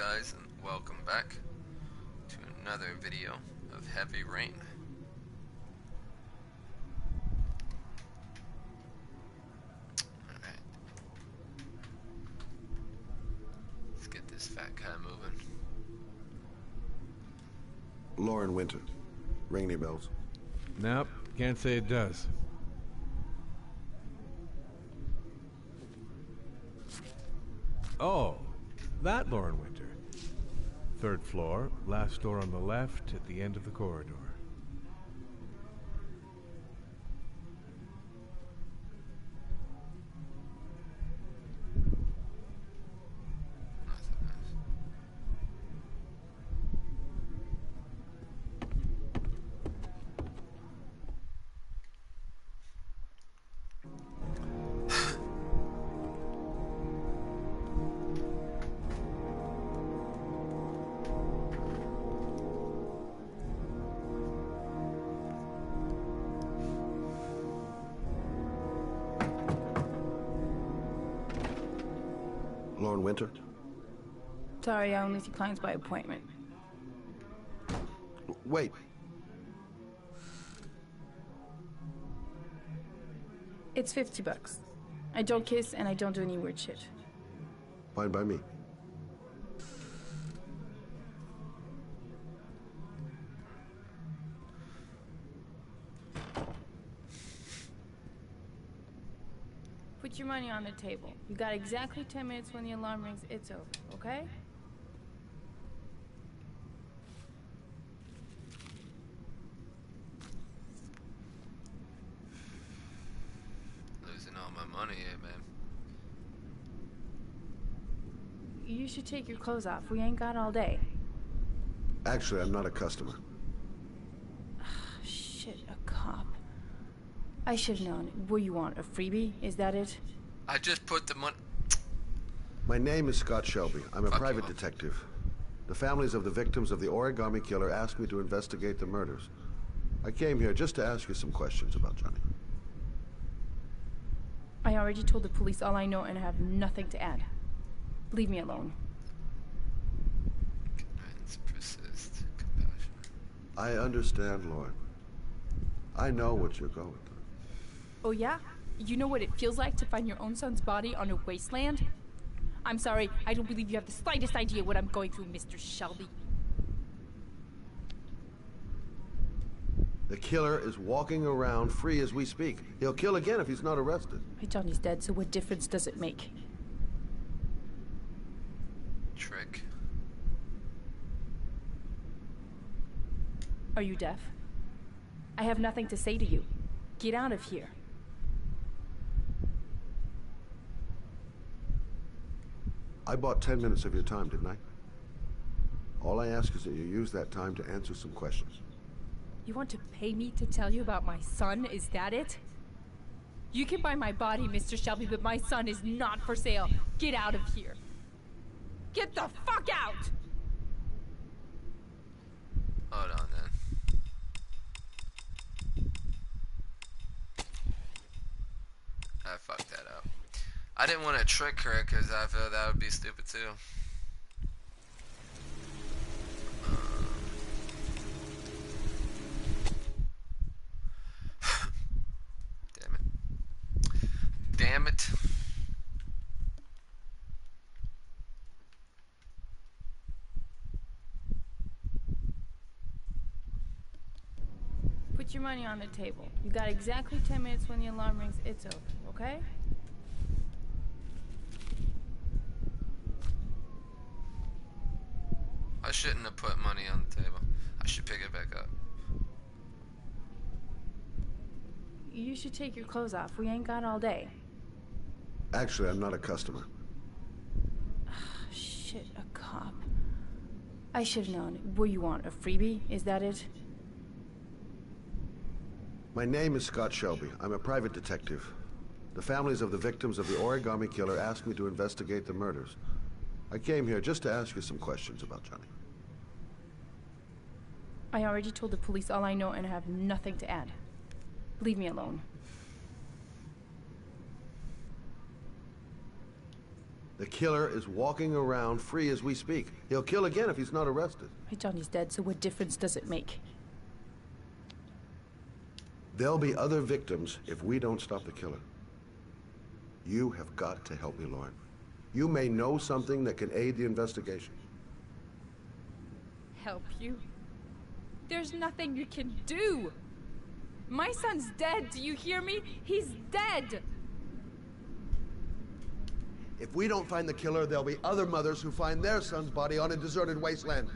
guys, and welcome back to another video of Heavy Rain. Alright. Let's get this fat guy moving. Lauren Winter. Ring any bells? Nope, can't say it does. Oh, that Lauren Winter. Third floor, last door on the left at the end of the corridor. Lauren Winter? Sorry, I only see clients by appointment. Wait. It's $50. I don't kiss and I don't do any weird shit. Fine by me. Put your money on the table. You got exactly 10 minutes when the alarm rings. It's over, okay? Losing all my money here, man. You should take your clothes off. We ain't got all day. Actually, I'm not a customer. Shit, a cop. I should have known. What you want, a freebie? Is that it? I just put the money. My name is Scott Shelby. I'm a Fuck private you. detective. The families of the victims of the origami killer asked me to investigate the murders. I came here just to ask you some questions about Johnny. I already told the police all I know and I have nothing to add. Leave me alone. Ignorance, persist, compassion. I understand, Lauren. I know what you're going through. Oh yeah? You know what it feels like to find your own son's body on a wasteland? I'm sorry, I don't believe you have the slightest idea what I'm going through, Mr. Shelby. The killer is walking around free as we speak. He'll kill again if he's not arrested. My Johnny's dead, so what difference does it make? Trick. Are you deaf? I have nothing to say to you. Get out of here. I bought 10 minutes of your time, didn't I? All I ask is that you use that time to answer some questions. You want to pay me to tell you about my son? Is that it? You can buy my body, Mr. Shelby, but my son is not for sale. Get out of here. Get the fuck out! Hold on then. I fucked that up. I didn't want to trick her because I feel that would be stupid too. Damn it. Damn it. Put your money on the table. You got exactly 10 minutes when the alarm rings. It's over, okay? I shouldn't have put money on the table. I should pick it back up. You should take your clothes off. We ain't got all day. Actually, I'm not a customer. Shit, a cop. I should have known. What you want, a freebie? Is that it? My name is Scott Shelby. I'm a private detective. The families of the victims of the origami killer asked me to investigate the murders. I came here just to ask you some questions about Johnny. I already told the police all I know and I have nothing to add. Leave me alone. The killer is walking around free as we speak. He'll kill again if he's not arrested. My Johnny's dead, so what difference does it make? There'll be other victims if we don't stop the killer. You have got to help me, Lauren. You may know something that can aid the investigation. Help you? There's nothing you can do! My son's dead, do you hear me? He's dead! If we don't find the killer, there'll be other mothers who find their son's body on a deserted wasteland.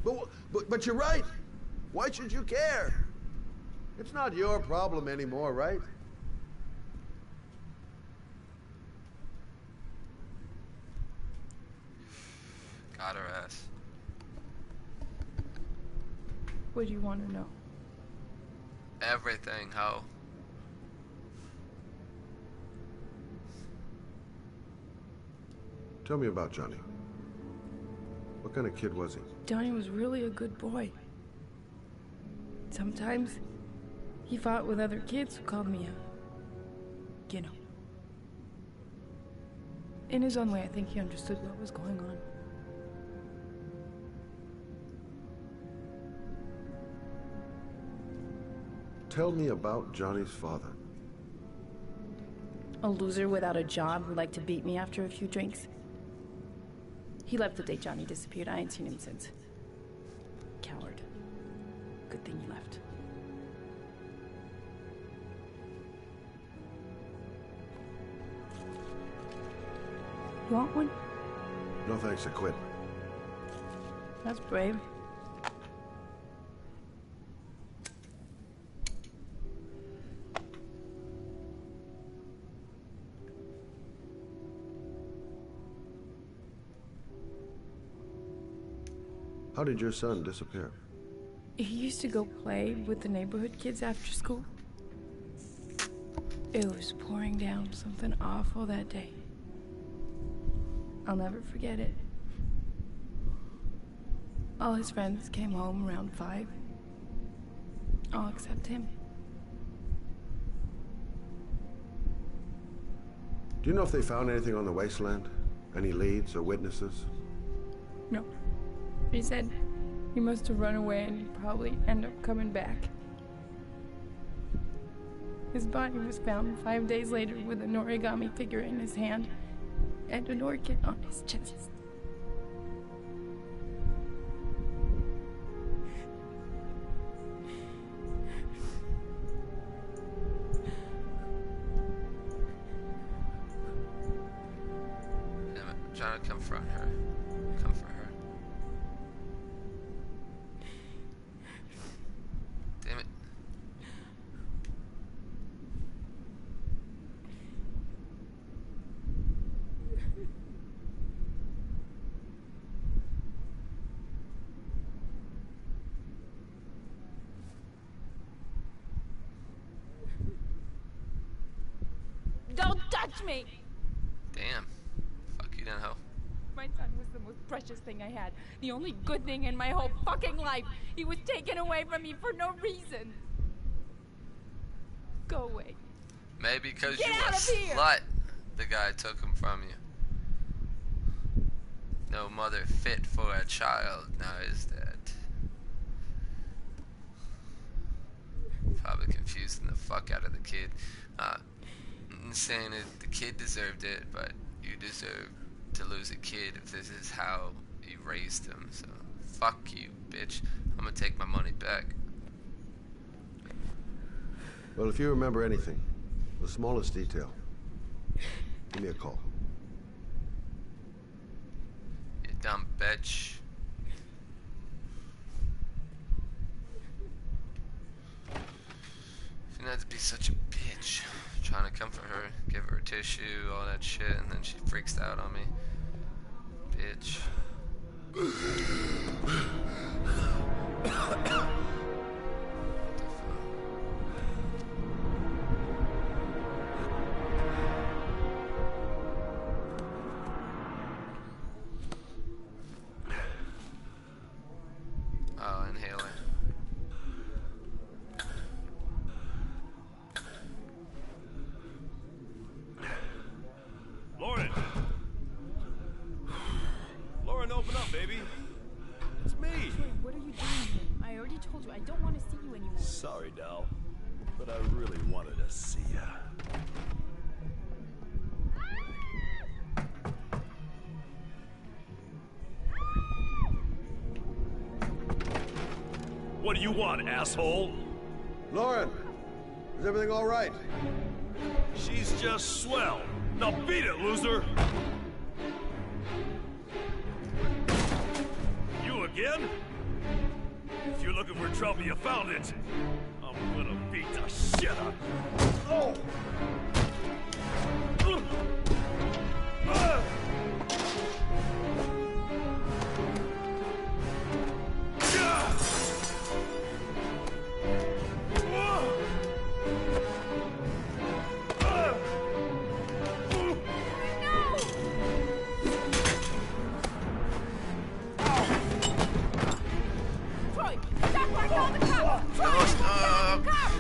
But you're right. Why should you care? It's not your problem anymore, right? Got her ass. What do you want to know? Everything, ho. Tell me about Johnny. What kind of kid was he? Johnny was really a good boy. Sometimes he fought with other kids who called me a, you know. In his own way, I think he understood what was going on. Tell me about Johnny's father. A loser without a job who liked to beat me after a few drinks. He left the day Johnny disappeared. I ain't seen him since. Coward. Good thing he left. You want one? No thanks, I quit. That's brave. How did your son disappear? He used to go play with the neighborhood kids after school. It was pouring down something awful that day. I'll never forget it. All his friends came home around 5. All except him. Do you know if they found anything on the wasteland? Any leads or witnesses? No. He said he must have run away and he'd probably end up coming back. His body was found 5 days later with an origami figure in his hand and an orchid on his chest. Damn it. I'm trying to confront her. Comfort her. Damn it. Don't touch me! Damn. Fuck you then, ho. My son was the most precious thing I had. The only good thing in my whole fucking life. He was taken away from me for no reason. Go away. Maybe because Get you out a of here! slut, the guy took him from you. No mother fit for a child now is dead. Probably confusing the fuck out of the kid. Saying that the kid deserved it, but you deserve to lose a kid if this is how you raised him. So fuck you, bitch. I'm gonna take my money back. Well, if you remember anything, the smallest detail, give me a call. You dumb bitch. You not to be such a bitch. Trying to comfort her, give her a tissue, all that shit, and then she freaks out on me. Bitch. What the fuck? Oh, inhaler. Lauren! What do you want, asshole? Lauren, is everything all right? She's just swell. Now beat it, loser! You again? If you're looking for trouble, you found it. I'm gonna beat the shit out of you. Troy, stop or call the cops! Troy, call the cops!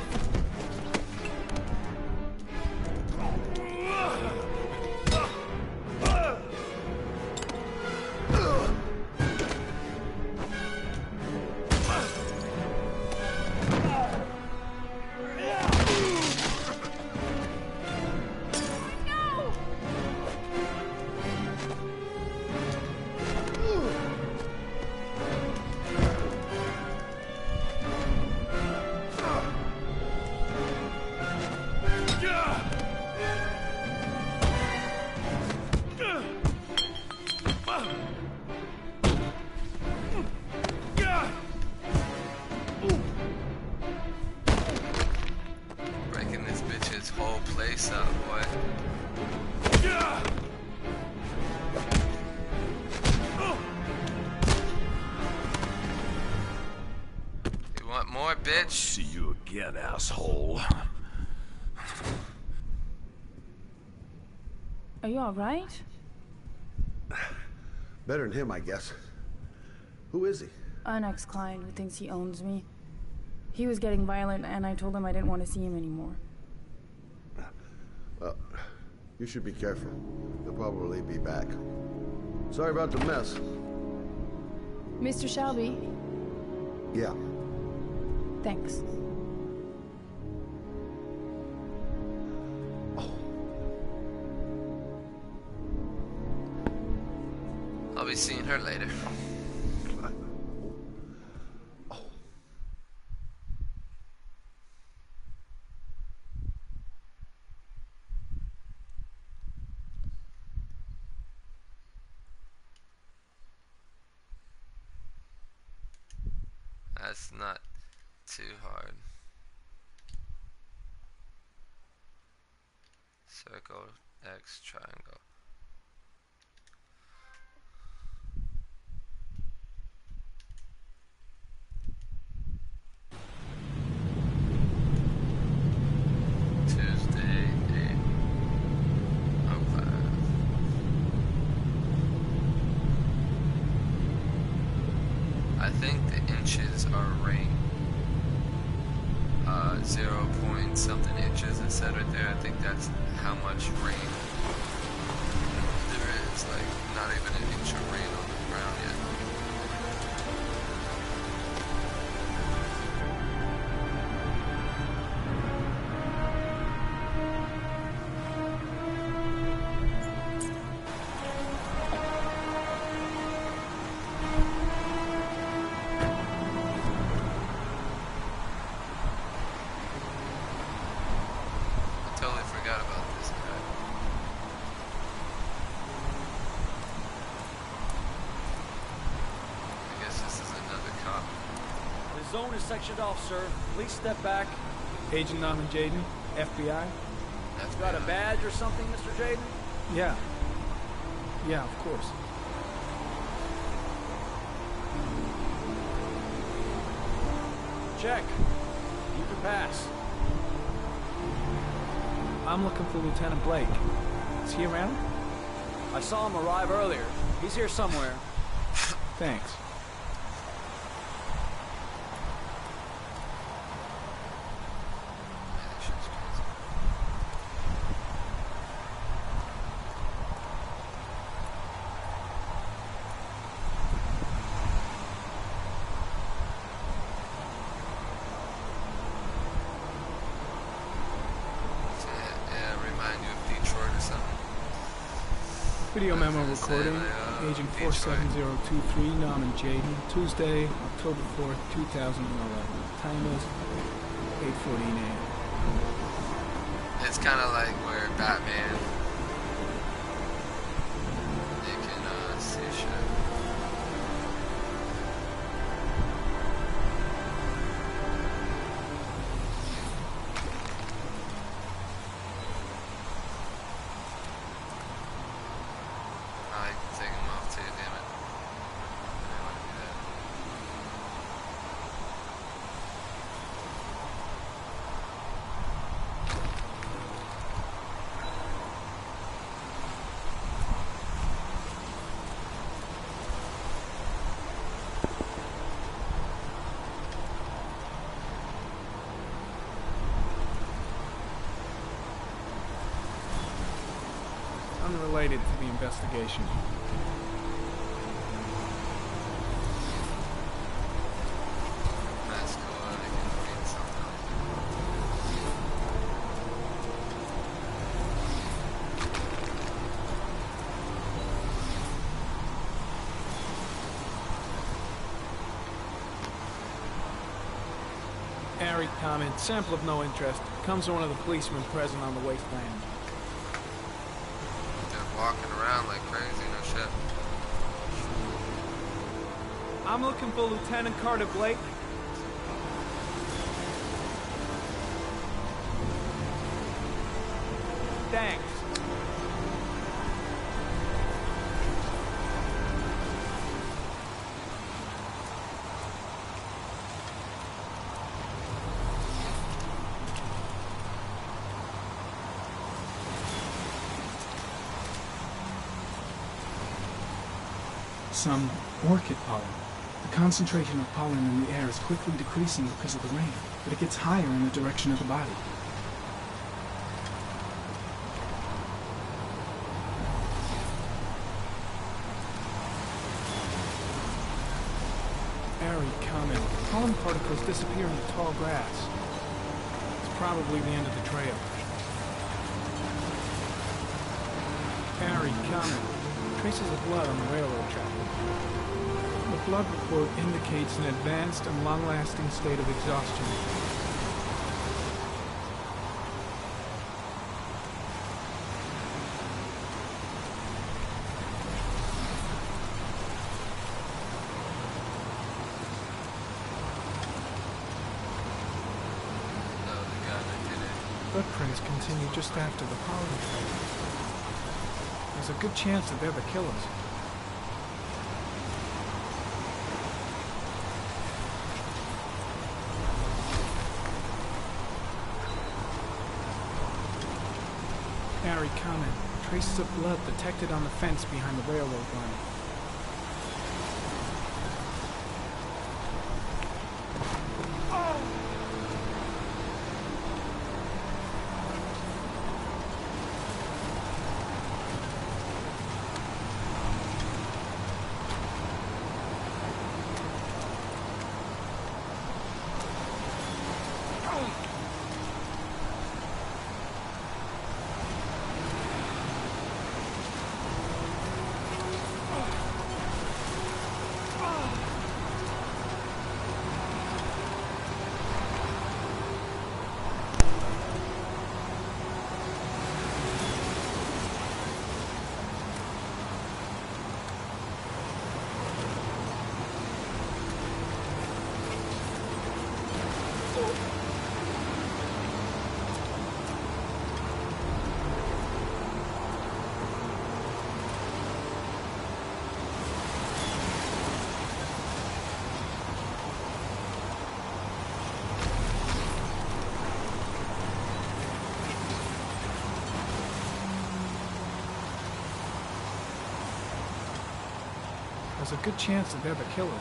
Breaking this bitch's whole place up, boy. You want more, bitch? See you again, asshole. Are you alright? Better than him, I guess. Who is he? An ex-client who thinks he owns me. He was getting violent, and I told him I didn't want to see him anymore. Well, you should be careful. He'll probably be back. Sorry about the mess. Mr. Shelby, Yeah. thanks. I'll be seeing her later. That's not too hard. Circle, X, triangle. Tuesday, 8:05. I think the inches are rain. 0 point something inches, it said right there. I think that's how much rain there is. Like, not even an inch of rain on the ground yet. Totally forgot about this guy. I guess this is another cop. The zone is sectioned off, sir. Please step back. Agent Norman Jaden, FBI? That's Got a badge or something, Mr. Jaden? Yeah. Yeah, of course. Check. You can pass. I'm looking for Lieutenant Blake. Is he around? I saw him arrive earlier. He's here somewhere. Thanks. That shit's crazy. Yeah, remind you of Detroit or something. Video memo I was gonna say, recording. like, Agent Detroit. 47023, Norman Jaden. Tuesday, October 4th, 2011. Time is 8:14 a.m. It's kind of like where Batman, they can see shit. I can take him off too, damn it. I didn't want to do that. Unrelated to the investigation. That's cool. I can read something. Harry comment, sample of no interest. Comes from one of the policemen present on the wasteland. They're walking around like crazy, no shit. I'm looking for Lieutenant Carter Blake. Thanks. Some orchid pollen. The concentration of pollen in the air is quickly decreasing because of the rain, but it gets higher in the direction of the body. Harry comment, pollen particles disappear in the tall grass. It's probably the end of the trail. Harry comment, traces of blood on the railroad track. The blood report indicates an advanced and long-lasting state of exhaustion. No, the guy that did it. Footprints continue just after the pollen trail. There's a good chance that they're the killers. Harry comment, traces of blood detected on the fence behind the railroad line. There's a good chance that they're the killers.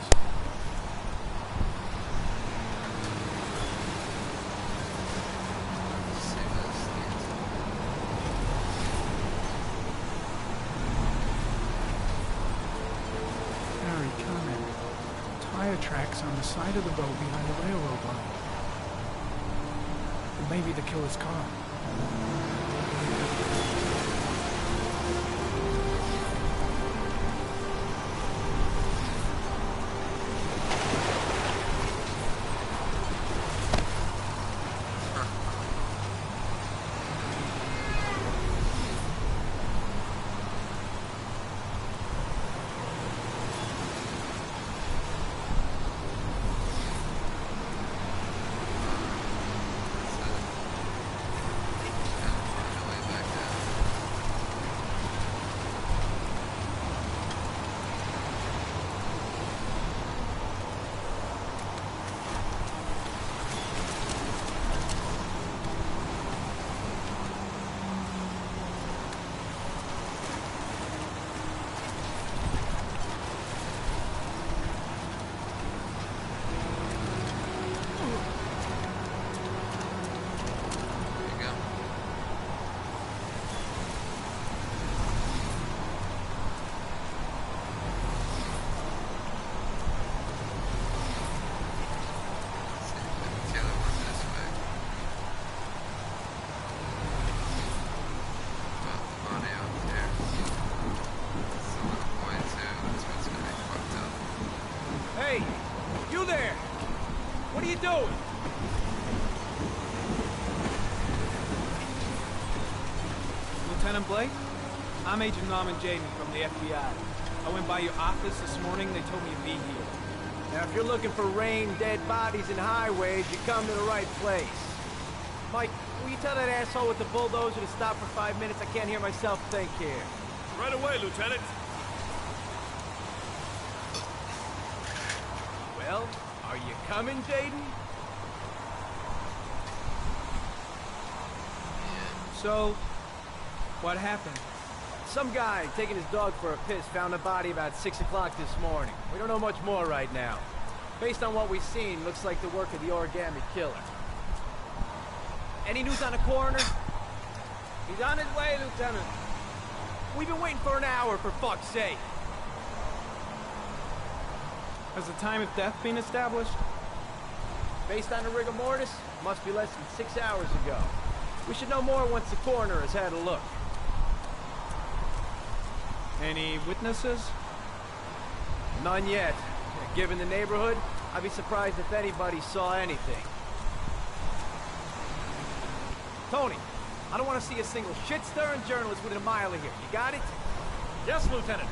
Harry, comment. Tire tracks on the side of the road behind the railroad line. It may be the killer's car. doing? Lieutenant Blake? I'm Agent Norman Jaden from the FBI. I went by your office this morning. They told me to be here. Now, if you're looking for rain, dead bodies, and highways, you come to the right place. Mike, will you tell that asshole with the bulldozer to stop for 5 minutes? I can't hear myself think here. Right away, Lieutenant. Well, are you coming, Jaden? So, what happened? Some guy taking his dog for a piss found a body about 6 o'clock this morning. We don't know much more right now. Based on what we've seen, looks like the work of the origami killer. Any news on the coroner? He's on his way, Lieutenant. We've been waiting for an hour, for fuck's sake. Has the time of death been established? Based on the rigor mortis, must be less than 6 hours ago. We should know more once the coroner has had a look. Any witnesses? None yet. Given the neighborhood, I'd be surprised if anybody saw anything. Tony, I don't want to see a single shit-stirring journalist within a mile of here. You got it? Yes, Lieutenant.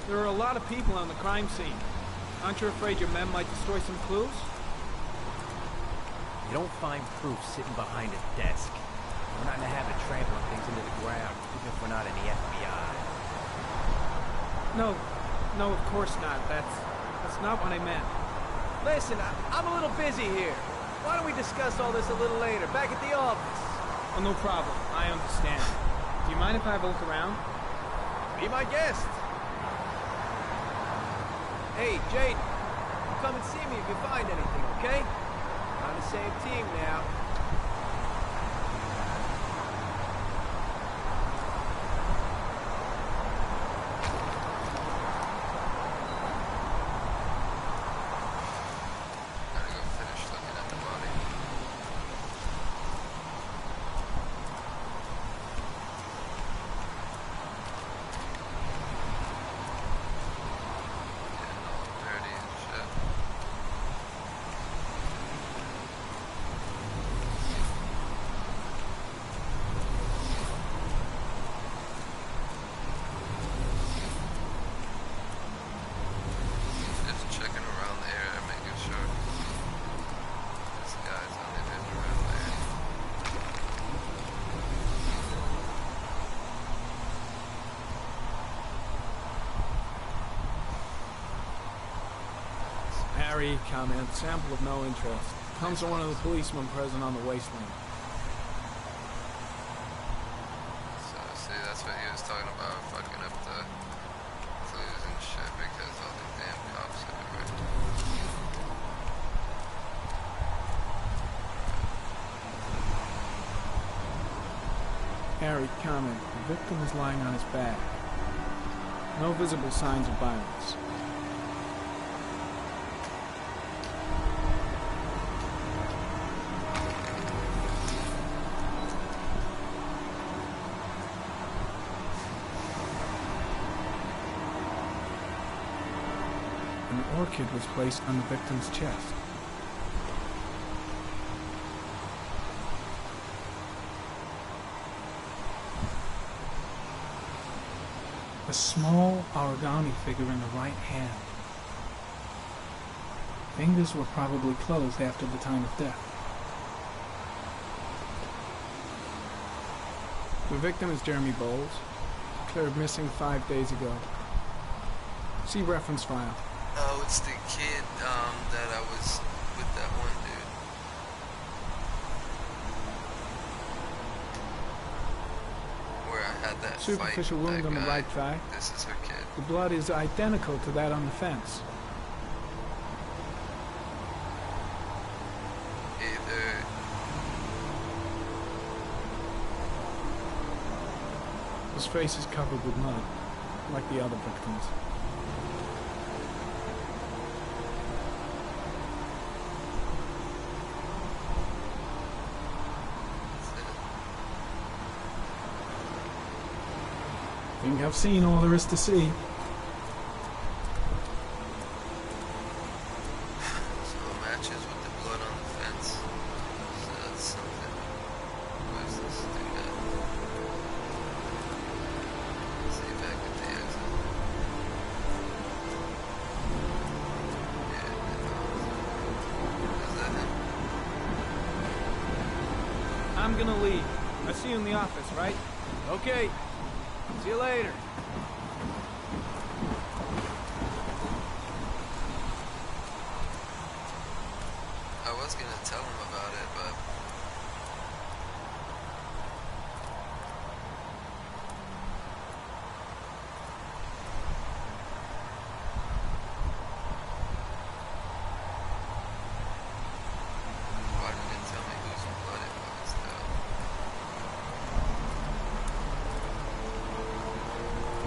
There are a lot of people on the crime scene. Aren't you afraid your men might destroy some clues? You don't find proof sitting behind a desk. We're not in the habit of trampling things into the ground, even if we're not in the FBI. No, of course not. That's not what I meant. Listen, I'm a little busy here. Why don't we discuss all this a little later, back at the office? Oh, no problem. I understand. Do you mind if I have a look around? Be my guest. Hey, Jade, come and see me if you find anything, okay? We're on the same team now. Gotta go finish looking at the body. Getting all dirty and shit. Just checking around the area, making sure this guy's only been around there. Harry, comment, sample of no interest. Comes from one of the policemen present on the wasteland. So, see, that's what he was talking about, fucking up the clues and shit because all the damn cops everywhere. Harry, comment. The victim is lying on his back. No visible signs of violence. An orchid was placed on the victim's chest. A small origami figure in the right hand. Fingers were probably closed after the time of death. The victim is Jeremy Bowles, declared missing 5 days ago. See reference file. Oh, it's the kid that I was with that one dude. Where I had that Superficial fight with wound that on the guy. right thigh. This is her kid. The blood is identical to that on the fence. Either His face is covered with mud, like the other victims. Think I've seen all there is to see. I'm gonna leave. I'll see you in the office, right? Okay. See you later. I was gonna tell him about it, but why didn't it tell me whose blood it was, though?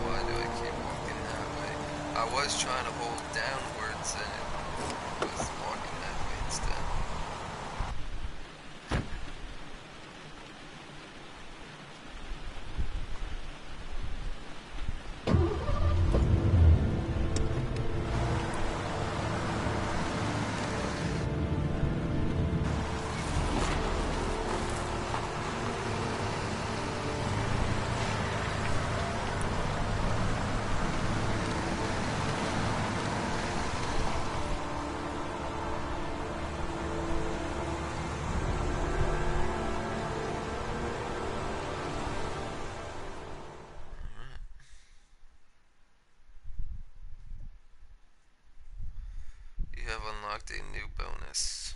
Why do I keep walking that way? I was trying to hold downwards and it was walking that way instead. You have unlocked a new bonus.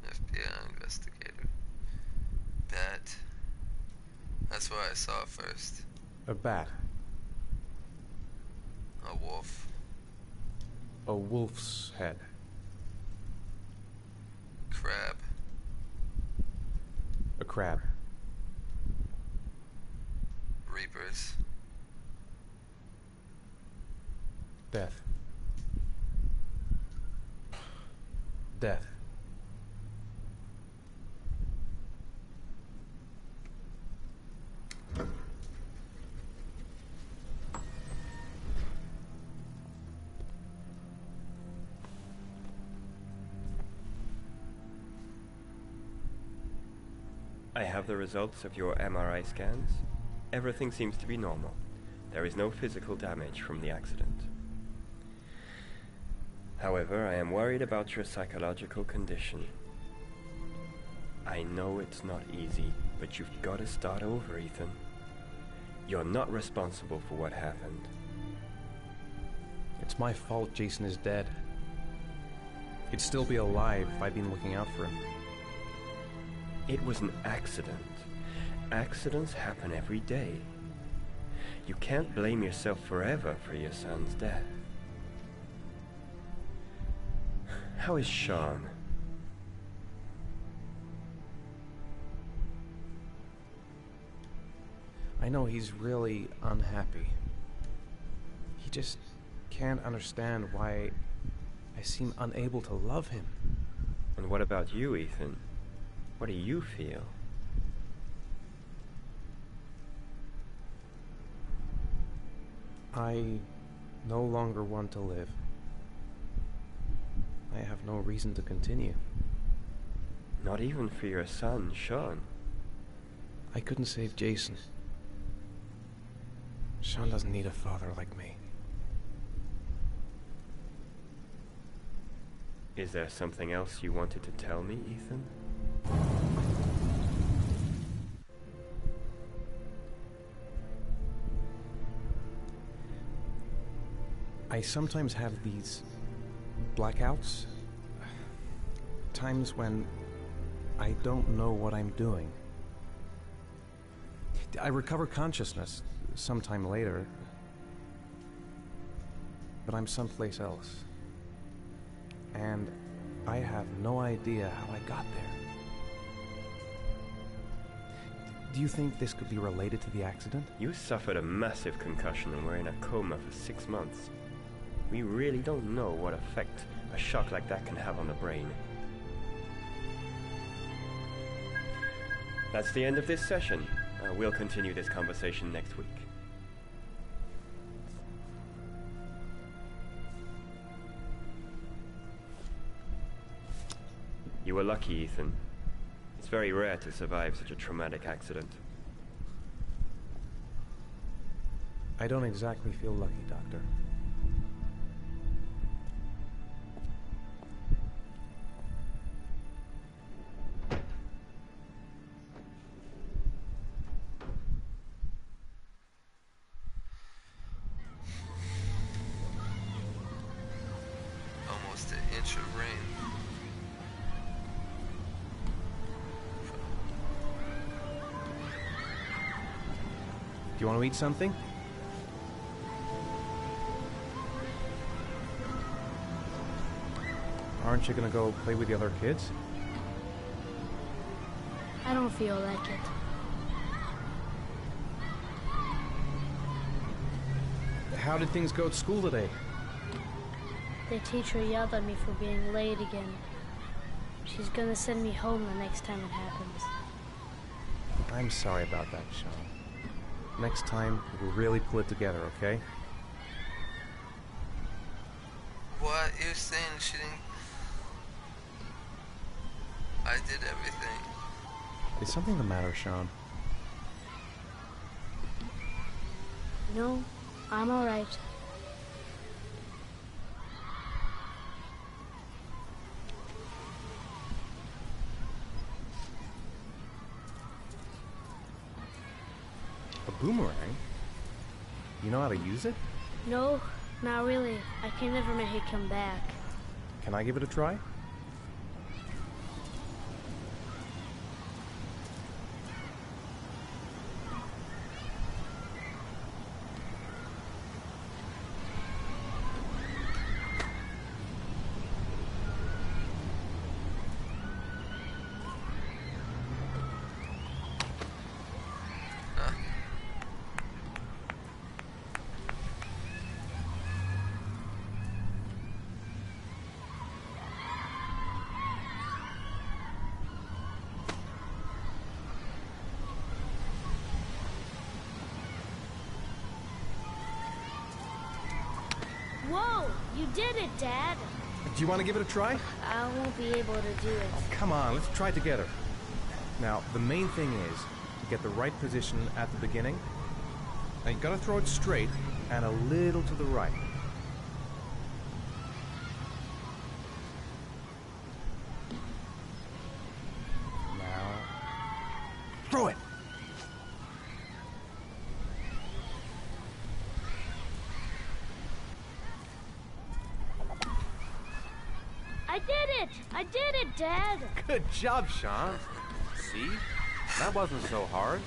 FBI investigator. Bat. That's where I saw it first. A bat. A wolf. A wolf's head. Crab. A crab. Reapers. Death. Death. I have the results of your MRI scans. Everything seems to be normal. There is no physical damage from the accident. However, I am worried about your psychological condition. I know it's not easy, but you've got to start over, Ethan. You're not responsible for what happened. It's my fault Jason is dead. He'd still be alive if I'd been looking out for him. It was an accident. Accidents happen every day. You can't blame yourself forever for your son's death. How is Sean? I know he's really unhappy. He just can't understand why I seem unable to love him. And what about you, Ethan? What do you feel? I no longer want to live. I have no reason to continue. Not even for your son, Sean. I couldn't save Jason. Sean doesn't need a father like me. Is there something else you wanted to tell me, Ethan? I sometimes have these blackouts. Times when I don't know what I'm doing. I recover consciousness sometime later, but I'm someplace else. And I have no idea how I got there. Do you think this could be related to the accident? You suffered a massive concussion and were in a coma for 6 months. We really don't know what effect a shock like that can have on the brain. That's the end of this session. We'll continue this conversation next week. You were lucky, Ethan. It's very rare to survive such a traumatic accident. I don't exactly feel lucky, Doctor. bunch of rain. Do you want to eat something? Aren't you gonna go play with the other kids? I don't feel like it. How did things go at school today? The teacher yelled at me for being late again. She's gonna send me home the next time it happens. I'm sorry about that, Sean. Next time, we'll really pull it together, okay? What? You're saying she didn't... I did everything. Is something the matter, Sean? No, I'm alright. A boomerang? You know how to use it? No, not really. I can never make it come back. Can I give it a try? Whoa! You did it, Dad! Do you want to give it a try? I won't be able to do it. Come on, let's try together. Now, the main thing is to get the right position at the beginning. Now, you gotta throw it straight and a little to the right. Now, throw it! I did it! I did it, Dad! Good job, Sean. See? That wasn't so hard.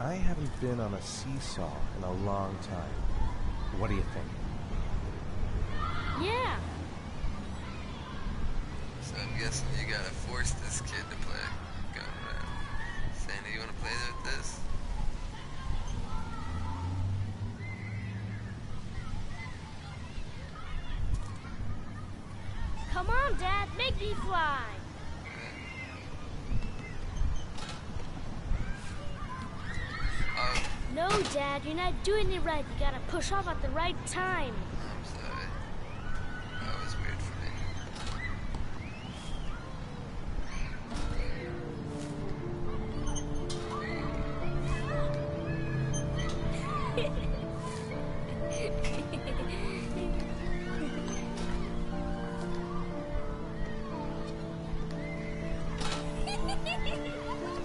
I haven't been on a seesaw in a long time. What do you think? Yeah! So I'm guessing you gotta force this kid to play. Going around. Sandy, you wanna play with this? Come on, Dad, make me fly! No, Dad, you're not doing it right. You gotta push off at the right time. I'm sorry. That was weird for me.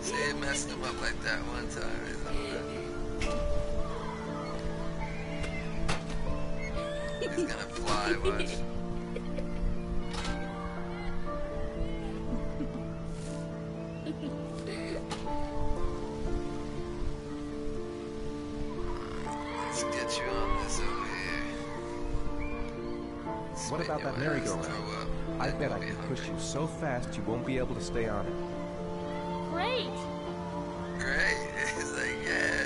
See, it messed him up like that one time, isn't it? He's gonna fly, watch. Let's get you on this over here. What about that merry-go-round? I bet I can push you so fast you won't be able to stay on it. Great! Great. He's like, yeah.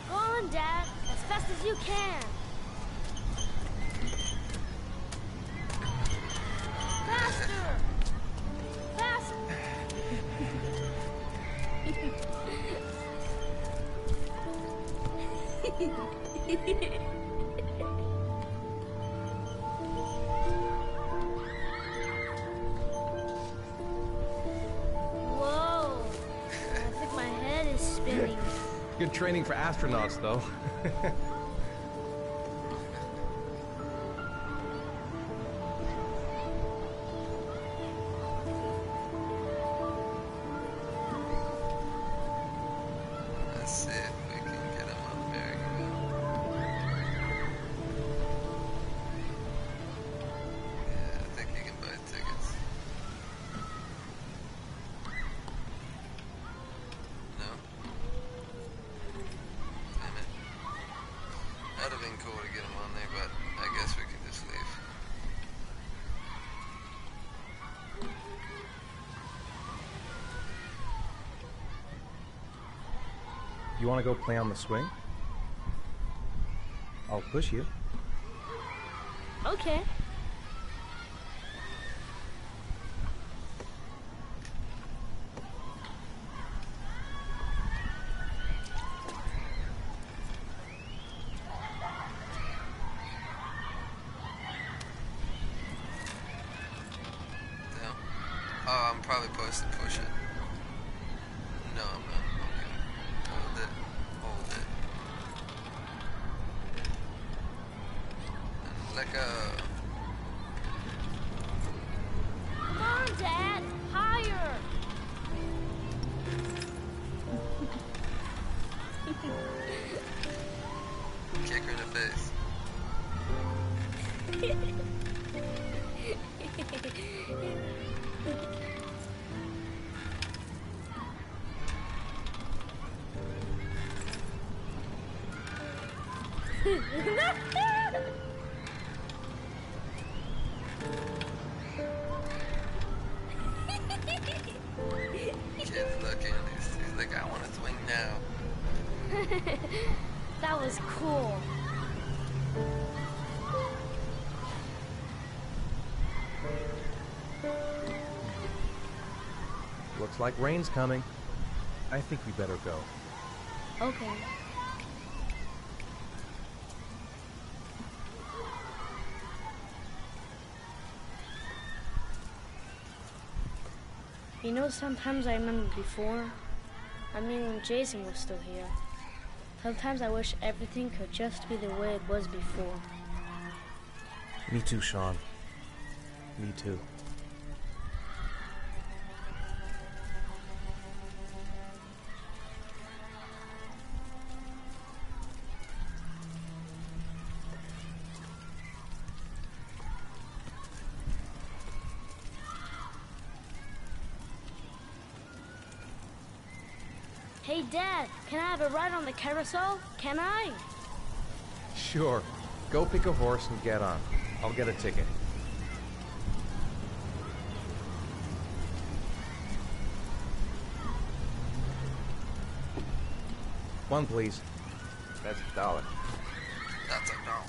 Go on, Dad, as fast as you can. Whoa! I think my head is spinning. Good training for astronauts, though. Let's see if we can get him up there. Yeah, I think you can buy tickets. No? Damn it. That'd have been cool to get him on there, but I guess we can just leave. You want to go play on the swing? I'll push you. Okay. No? Oh, I'm probably supposed to push it. No, I'm not. Okay. Hold it. Hold it. And let go. Come on, Dad! Higher! Kick her in the face. Kid's looking. He's like, I want to swing now. That was cool. Looks like rain's coming. I think we better go. Okay. You know, sometimes I remember before. I mean, when Jason was still here. Sometimes I wish everything could just be the way it was before. Me too, Sean. Me too. Hey, Dad, can I have a ride on the carousel? Can I? Sure. Go pick a horse and get on. I'll get a ticket. One, please. That's $1. That's a no.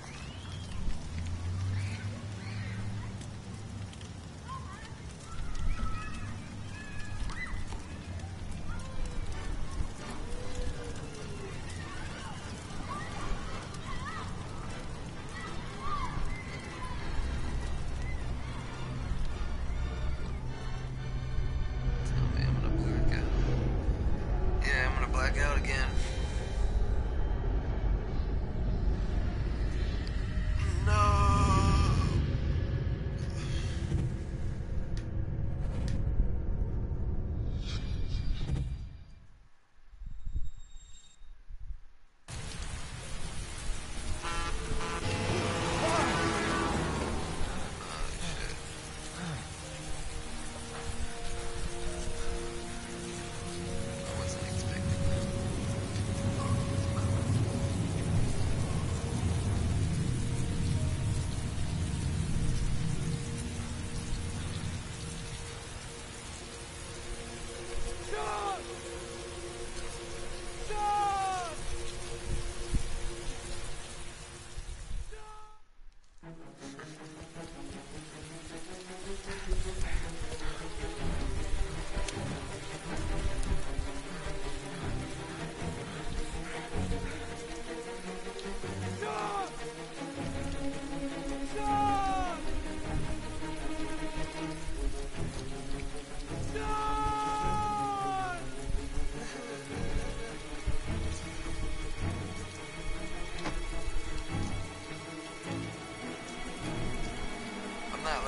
Tell me I'm gonna black out. Yeah, I'm gonna black out again. No. I wasn't expecting that.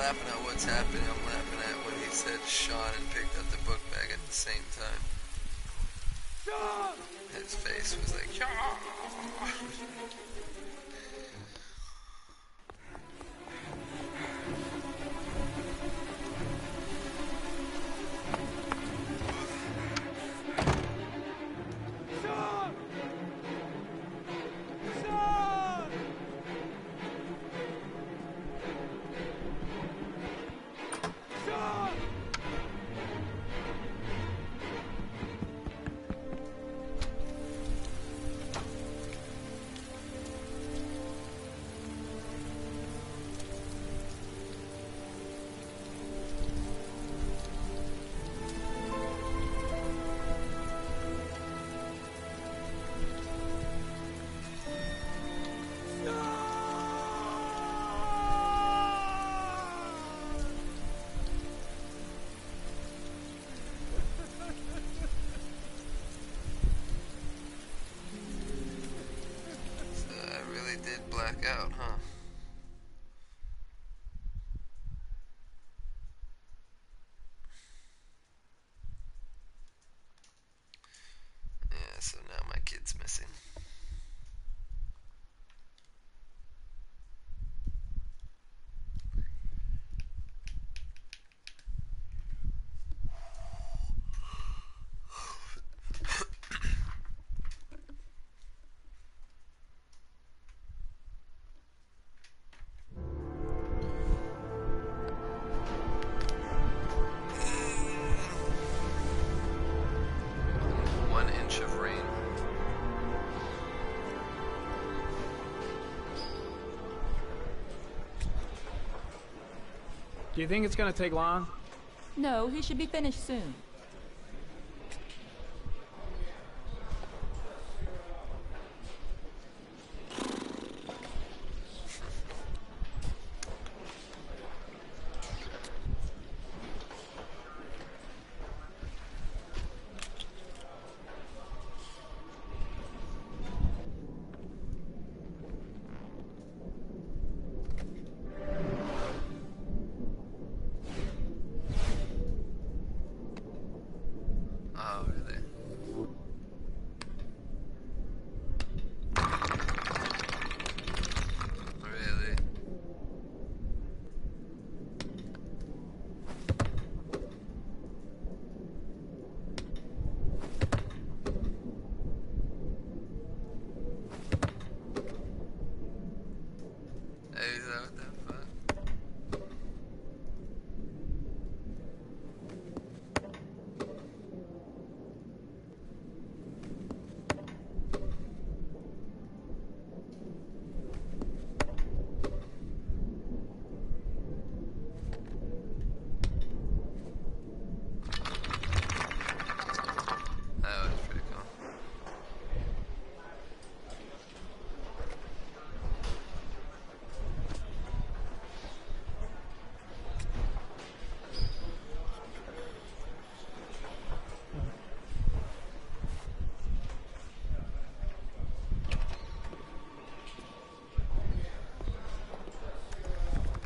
laughing at what's happening. I'm laughing at when he said Sean and picked up the book bag at the same time. His face was like, Sean! Black out, huh? Yeah, so now my kid's missing. Do you think it's gonna take long? No, he should be finished soon.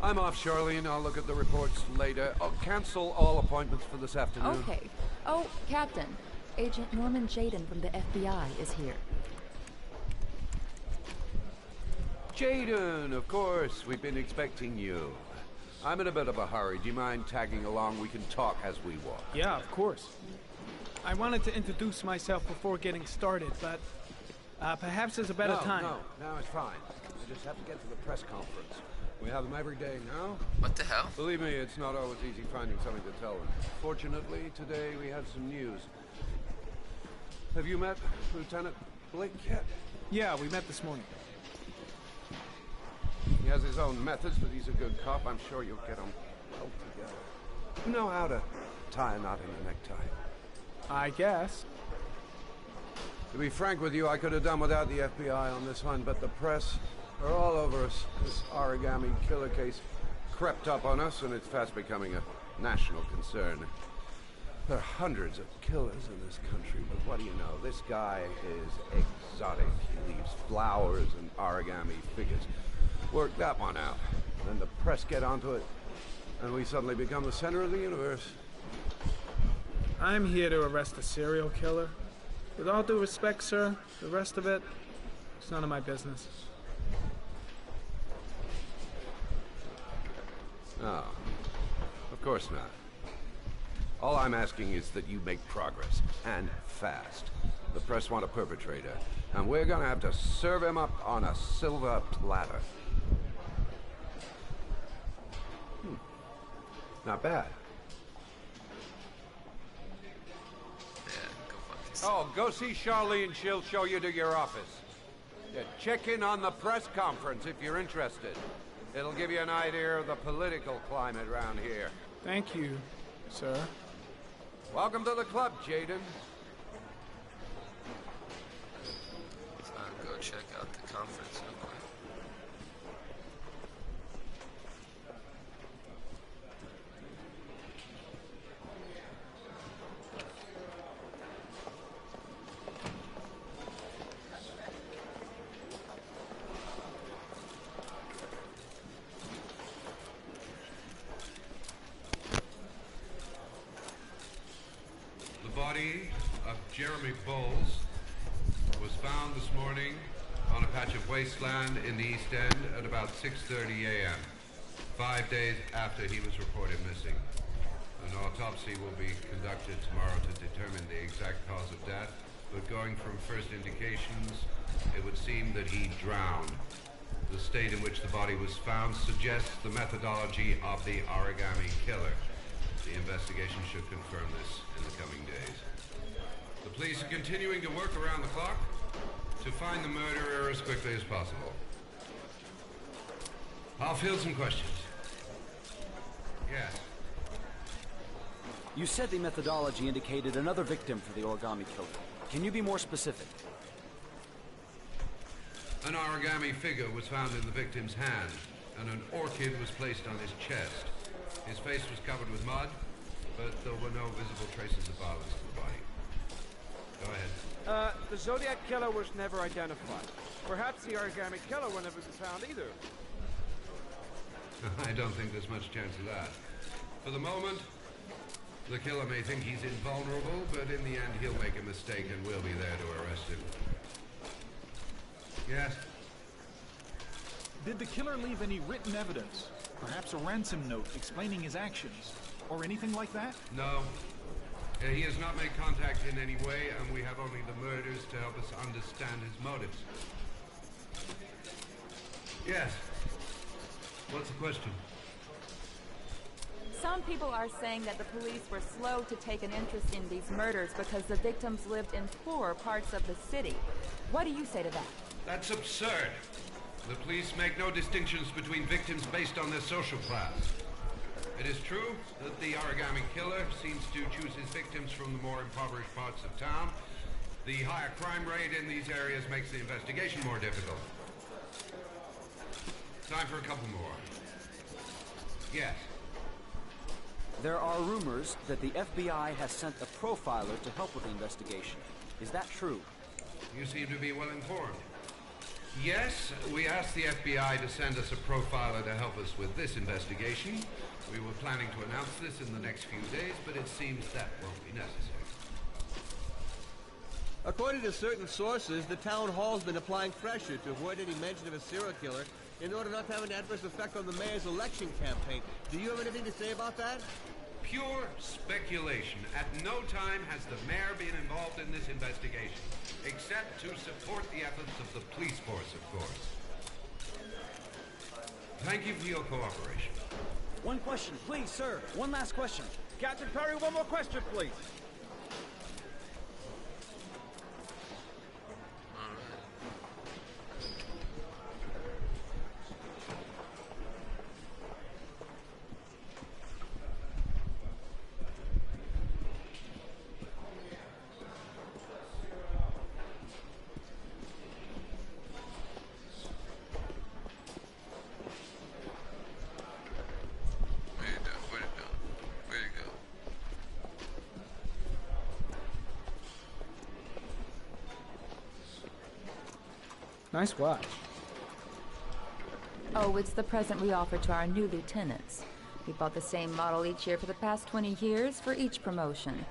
I'm off, Charlene. I'll look at the reports later. I'll cancel all appointments for this afternoon. Okay. Oh, Captain. Agent Norman Jaden from the FBI is here. Jaden, of course. We've been expecting you. I'm in a bit of a hurry. Do you mind tagging along? We can talk as we walk. Yeah, of course. I wanted to introduce myself before getting started, but perhaps there's a better time. No, it's fine. I just have to get to the press conference. We have them every day now. What the hell? Believe me, it's not always easy finding something to tell them. Fortunately, today we have some news. Have you met Lieutenant Blake yet? Yeah, we met this morning. He has his own methods, but he's a good cop. I'm sure you'll get on well together. You know how to tie a knot in a necktie. I guess. To be frank with you, I could have done without the FBI on this one, but the press are all over us. This origami killer case crept up on us, and it's fast becoming a national concern. There are hundreds of killers in this country, but what do you know? This guy is exotic. He leaves flowers and origami figures. Work that one out. Then the press get onto it. and we suddenly become the center of the universe. I'm here to arrest a serial killer. With all due respect, sir, the rest of it, it's none of my business. No, of course not. All I'm asking is that you make progress, and fast. The press want a perpetrator, and we're gonna have to serve him up on a silver platter. Not bad. Oh, go see Charlie and she'll show you to your office. Yeah, check in on the press conference if you're interested. It'll give you an idea of the political climate around here. Thank you, sir. Welcome to the club, Jaden. Go check out the conference real quick. The body of Jeremy Bowles was found this morning on a patch of wasteland in the East End at about 6:30 a.m., 5 days after he was reported missing. An autopsy will be conducted tomorrow to determine the exact cause of death, but going from first indications, it would seem that he drowned. The state in which the body was found suggests the methodology of the origami killer. The investigation should confirm this in the coming days. The police are continuing to work around the clock to find the murderer as quickly as possible. I'll field some questions. Yes. You said the methodology indicated another victim for the origami killer. Can you be more specific? An origami figure was found in the victim's hand, and an orchid was placed on his chest. His face was covered with mud, but there were no visible traces of violence to the body. Go ahead. The Zodiac killer was never identified. Perhaps the origami killer will never be found either. I don't think there's much chance of that. For the moment, the killer may think he's invulnerable, but in the end he'll make a mistake and we'll be there to arrest him. Yes? Did the killer leave any written evidence? Perhaps a ransom note explaining his actions? Or anything like that? No. He has not made contact in any way, and we have only the murders to help us understand his motives. Yes. What's the question? Some people are saying that the police were slow to take an interest in these murders because the victims lived in poorer parts of the city. What do you say to that? That's absurd. The police make no distinctions between victims based on their social class. It is true that the origami killer seems to choose his victims from the more impoverished parts of town. The higher crime rate in these areas makes the investigation more difficult. Time for a couple more. Yes. There are rumors that the FBI has sent a profiler to help with the investigation. Is that true? You seem to be well informed. Yes, we asked the FBI to send us a profiler to help us with this investigation. We were planning to announce this in the next few days, but it seems that won't be necessary. According to certain sources, the town hall's been applying pressure to avoid any mention of a serial killer in order not to have an adverse effect on the mayor's election campaign. Do you have anything to say about that? Pure speculation. At no time has the mayor been involved in this investigation, except to support the efforts of the police force, of course. Thank you for your cooperation. One question, please, sir. One last question. Captain Perry, one more question, please. Nice watch. Oh, it's the present we offer to our new lieutenants. We bought the same model each year for the past 20 years for each promotion.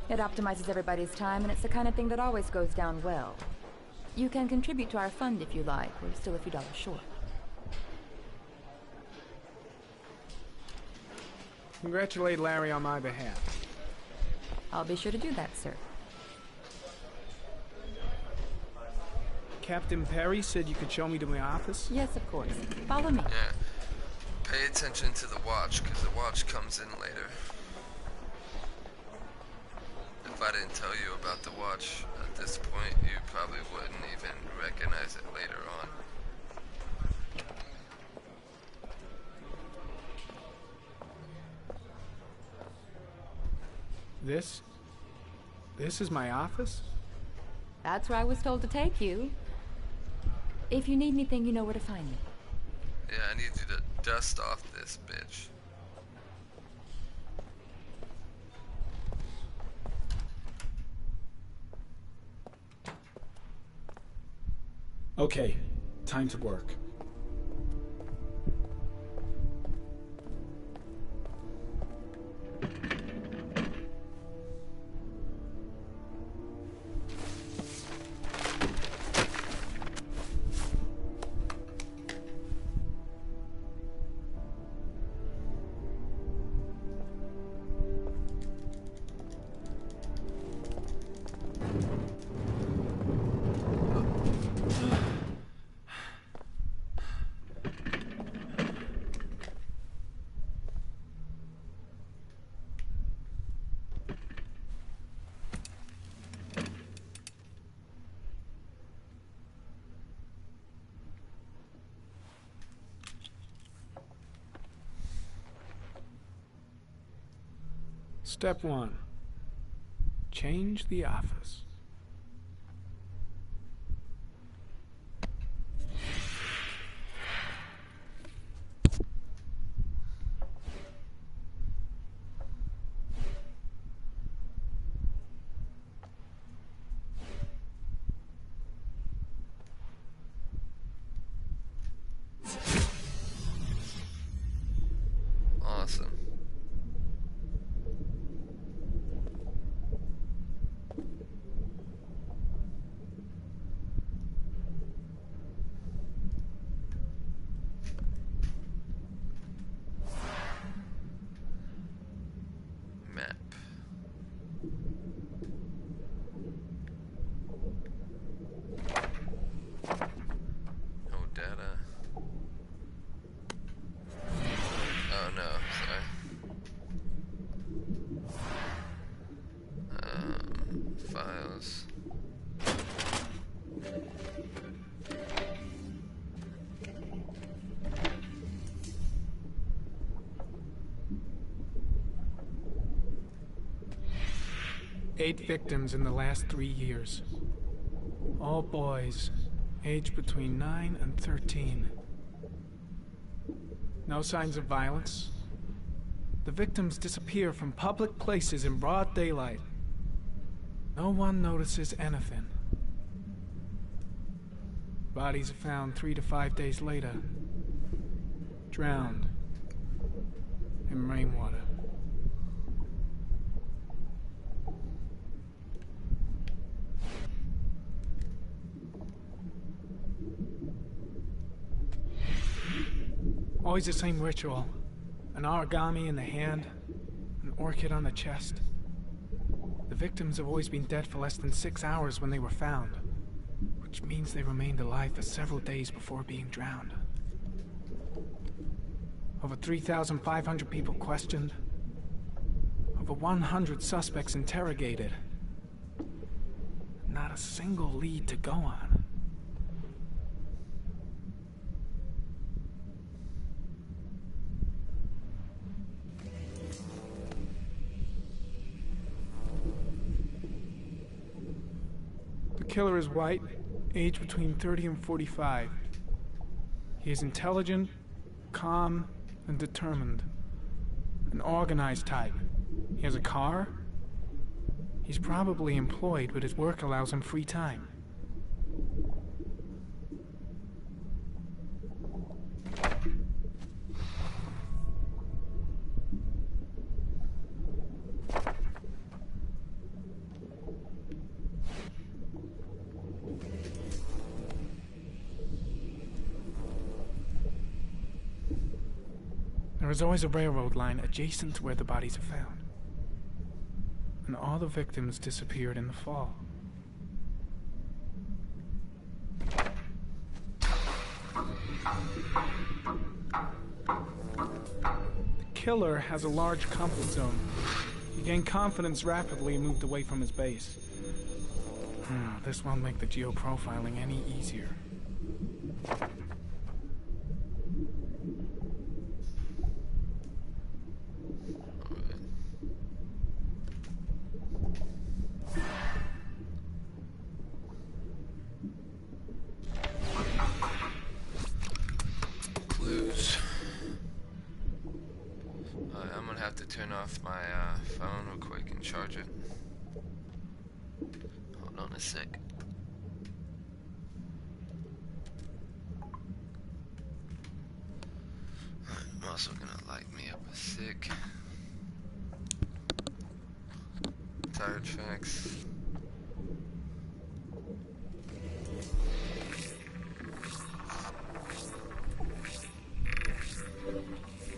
It optimizes everybody's time, and it's the kind of thing that always goes down well. You can contribute to our fund if you like. We're still a few dollars short. Congratulate Larry on my behalf. I'll be sure to do that, sir. Captain Perry said you could show me to my office? Yes, of course. Follow me. Yeah. Pay attention to the watch, because the watch comes in later. If I didn't tell you about the watch at this point, you probably wouldn't even recognize it later on. This is my office? That's where I was told to take you. If you need anything, you know where to find me. Yeah, I need you to dust off this bitch. Okay, time to work. Step 1. Change the office. Awesome. Map. No data. Oh no, sorry. Files. Eight victims in the last 3 years. All boys, aged between 9 and 13. No signs of violence. The victims disappear from public places in broad daylight. No one notices anything. Bodies are found 3 to 5 days later, drowned in rainwater. Always the same ritual. An origami in the hand, an orchid on the chest. The victims have always been dead for less than 6 hours when they were found, which means they remained alive for several days before being drowned. Over 3,500 people questioned. Over 100 suspects interrogated. Not a single lead to go on. The killer is white, aged between 30 and 45. He is intelligent, calm, and determined. An organized type. He has a car. He's probably employed, but his work allows him free time. There's always a railroad line adjacent to where the bodies are found. And all the victims disappeared in the fall. The killer has a large comfort zone. He gained confidence rapidly and moved away from his base. This won't make the geoprofiling any easier. Clues. I'm gonna have to turn off my phone real quick and charge it. Hold on a sec. I'm also gonna light me up a sick tire tracks.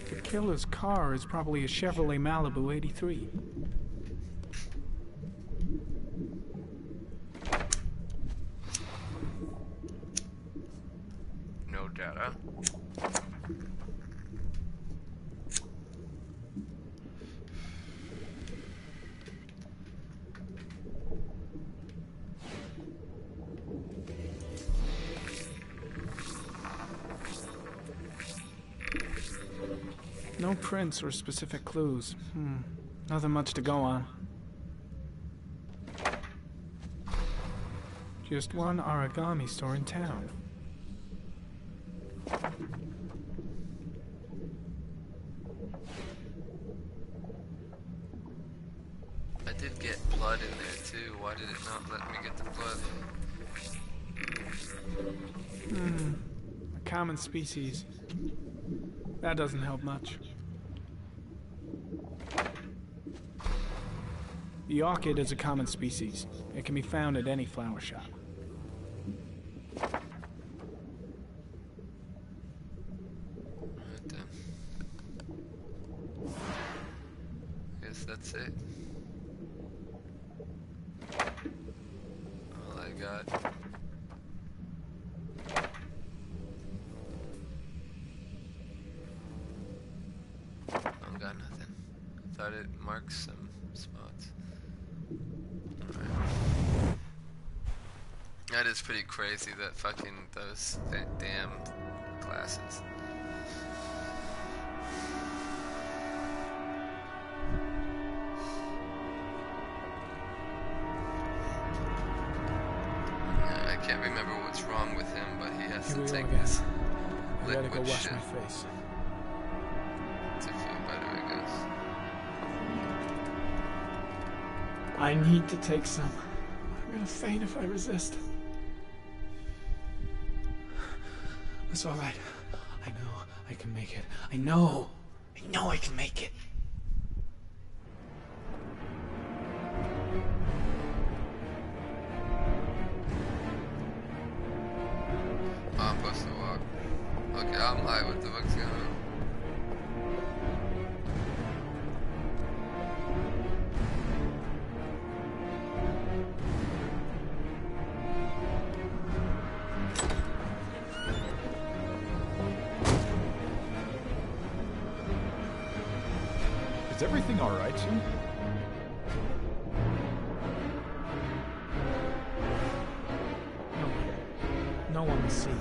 The killer's car is probably a Chevrolet Malibu 83. No data. No prints or specific clues. Nothing much to go on. Just one origami store in town. I did get blood in there too. Why did it not let me get the blood? A common species. That doesn't help much. The orchid is a common species. It can be found at any flower shop. Right then. Guess that's it. All I got. Got nothing. Thought it marks some spots. Alright. That is pretty crazy, that fucking those damn glasses. I can't remember what's wrong with him, but he has to take this I gotta go liquid wash shit my face. to feel better, I guess. I need to take some. I'm gonna faint if I resist. It's all right. I know I can make it. I know I can make it. Oh, I'm supposed to walk. Okay, I'm high. What the fuck's going on? Is everything all right, Jim? No one will see.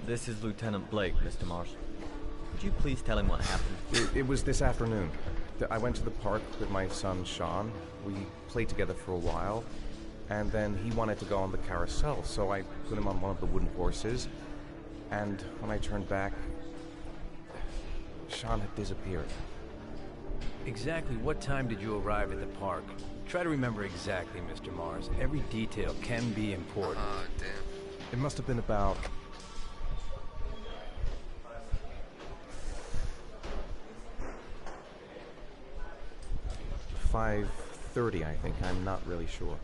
This is Lieutenant Blake, Mr. Mars. Could you please tell him what happened? It was this afternoon. I went to the park with my son, Sean. We played together for a while, and then he wanted to go on the carousel, so I put him on one of the wooden horses, and when I turned back, Sean had disappeared. Exactly what time did you arrive at the park? Try to remember exactly, Mr. Mars. Every detail can be important. Oh, damn. It must have been about 5:30, I think. I'm not really sure.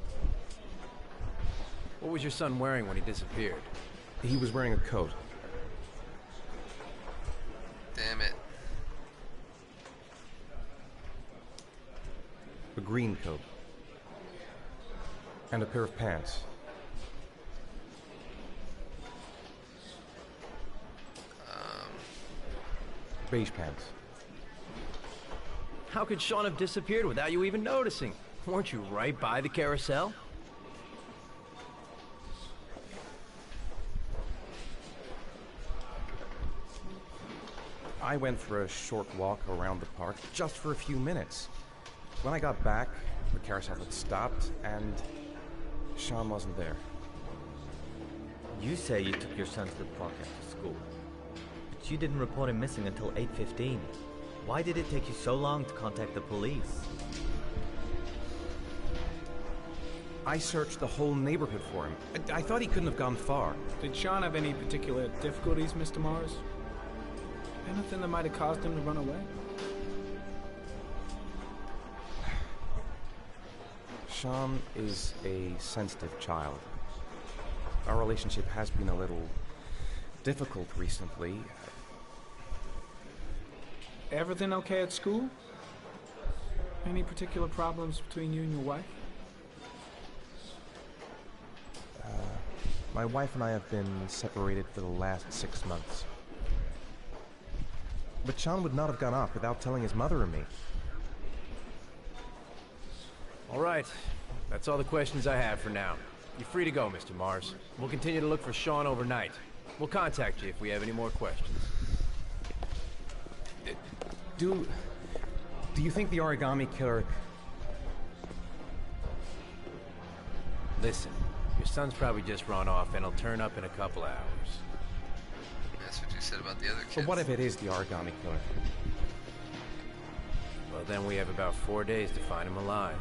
What was your son wearing when he disappeared? He was wearing a coat. Damn it. A green coat. And a pair of pants. Beige pants. How could Sean have disappeared without you even noticing? Weren't you right by the carousel? I went for a short walk around the park, just for a few minutes. When I got back, the carousel had stopped, and Sean wasn't there. You say you took your son to the park after school, but you didn't report him missing until 8:15. Why did it take you so long to contact the police? I searched the whole neighborhood for him. I thought he couldn't have gone far. Did Sean have any particular difficulties, Mr. Mars? Anything that might have caused him to run away? Sean is a sensitive child. Our relationship has been a little difficult recently. Everything okay at school? Any particular problems between you and your wife? My wife and I have been separated for the last 6 months. But Sean would not have gone off without telling his mother and me. All right. That's all the questions I have for now. You're free to go, Mr. Mars. We'll continue to look for Sean overnight. We'll contact you if we have any more questions. Do you think the origami killer... Listen, your son's probably just run off and he'll turn up in a couple hours. That's what you said about the other kids. But what if it is the origami killer? Well, then we have about 4 days to find him alive.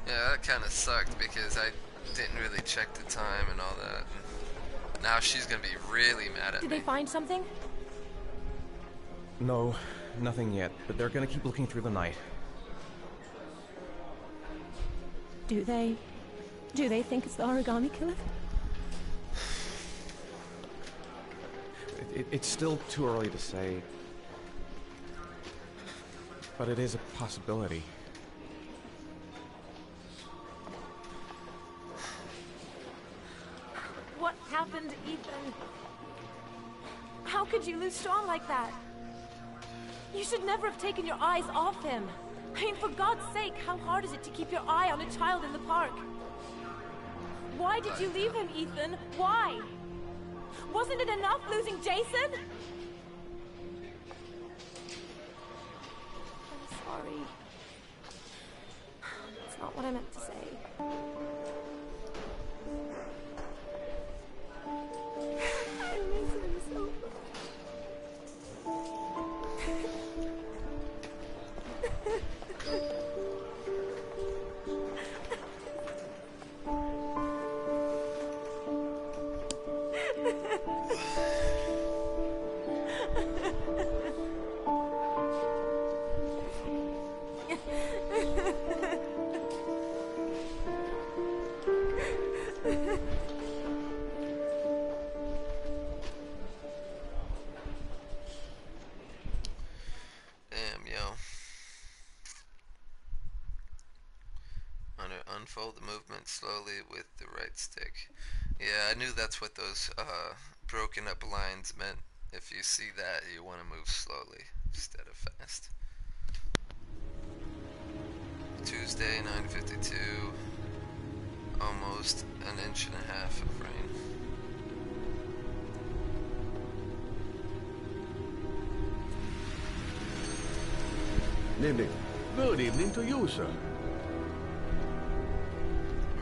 Yeah, that kind of sucked because I didn't really check the time and all that. And now she's gonna be really mad at me. Did they find something? No, nothing yet, but they're gonna keep looking through the night. Do they think it's the origami killer? It's still too early to say, but it is a possibility. What happened, Ethan? How could you lose Sean like that? You should never have taken your eyes off him. I mean, for God's sake, how hard is it to keep your eye on a child in the park? Why did you leave him, Ethan? Why? Wasn't it enough losing Jason? I'm sorry. It's not what I meant to say. I miss him so much. Damn, yo. Unfold the movement slowly with the right stick. Yeah, I knew that's what those broken up lines meant. If you see that, you want to move slowly instead of fast. Tuesday, 9:52. Almost an inch and a half of rain. Evening. Good evening to you, sir.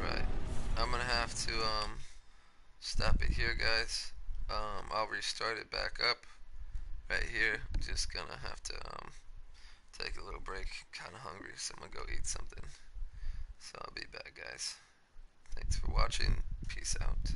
Right. I'm gonna have to stop it here, guys. I'll restart it back up right here. Just gonna have to take a little break. Kinda hungry, so I'm gonna go eat something. So I'll be back, guys. Thanks for watching. Peace out.